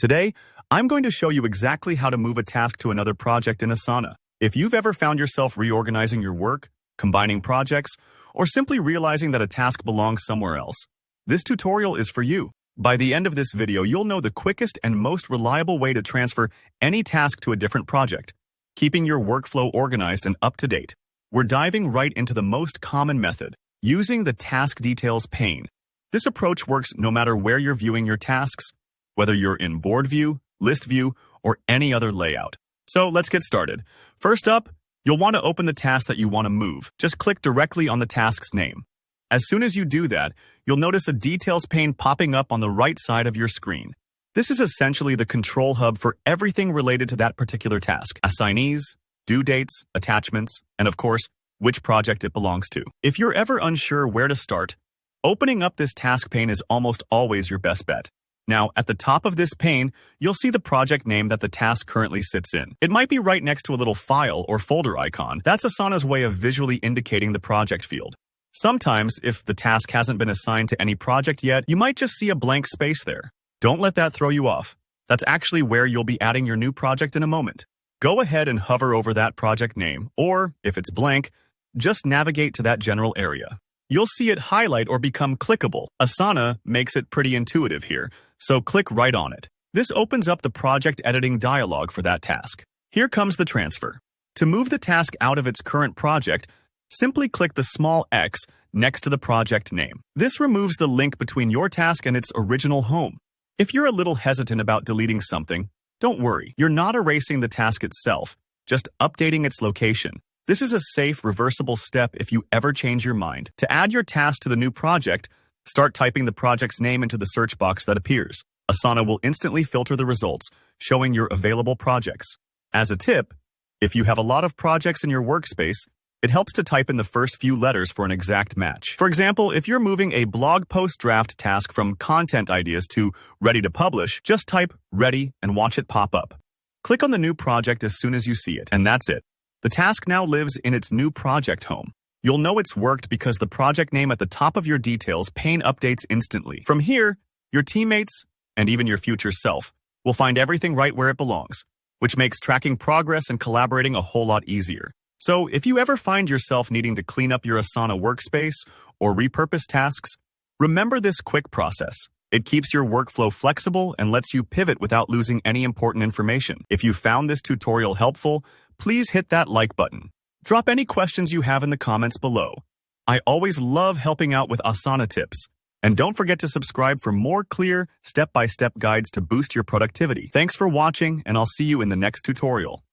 Today, I'm going to show you exactly how to move a task to another project in Asana. If you've ever found yourself reorganizing your work, combining projects, or simply realizing that a task belongs somewhere else, this tutorial is for you. By the end of this video, you'll know the quickest and most reliable way to transfer any task to a different project, keeping your workflow organized and up to date. We're diving right into the most common method, using the task details pane. This approach works no matter where you're viewing your tasks, whether you're in board view, list view, or any other layout. So let's get started. First up, you'll want to open the task that you want to move. Just click directly on the task's name. As soon as you do that, you'll notice a details pane popping up on the right side of your screen. This is essentially the control hub for everything related to that particular task: assignees, due dates, attachments, and of course, which project it belongs to. If you're ever unsure where to start, opening up this task pane is almost always your best bet. Now, at the top of this pane, you'll see the project name that the task currently sits in. It might be right next to a little file or folder icon. That's Asana's way of visually indicating the project field. Sometimes, if the task hasn't been assigned to any project yet, you might just see a blank space there. Don't let that throw you off. That's actually where you'll be adding your new project in a moment. Go ahead and hover over that project name, or, if it's blank, just navigate to that general area. You'll see it highlight or become clickable. Asana makes it pretty intuitive here, so click right on it. This opens up the project editing dialog for that task. Here comes the transfer. To move the task out of its current project, simply click the small X next to the project name. This removes the link between your task and its original home. If you're a little hesitant about deleting something, don't worry. You're not erasing the task itself, just updating its location. This is a safe, reversible step if you ever change your mind. To add your task to the new project, start typing the project's name into the search box that appears. Asana will instantly filter the results, showing your available projects. As a tip, if you have a lot of projects in your workspace, it helps to type in the first few letters for an exact match. For example, if you're moving a blog post draft task from content ideas to ready to publish, just type ready and watch it pop up. Click on the new project as soon as you see it, and that's it. The task now lives in its new project home. You'll know it's worked because the project name at the top of your details pane updates instantly. From here, your teammates, and even your future self, will find everything right where it belongs, which makes tracking progress and collaborating a whole lot easier. So if you ever find yourself needing to clean up your Asana workspace or repurpose tasks, remember this quick process. It keeps your workflow flexible and lets you pivot without losing any important information. If you found this tutorial helpful, please hit that like button. Drop any questions you have in the comments below. I always love helping out with Asana tips. And don't forget to subscribe for more clear, step-by-step guides to boost your productivity. Thanks for watching, and I'll see you in the next tutorial.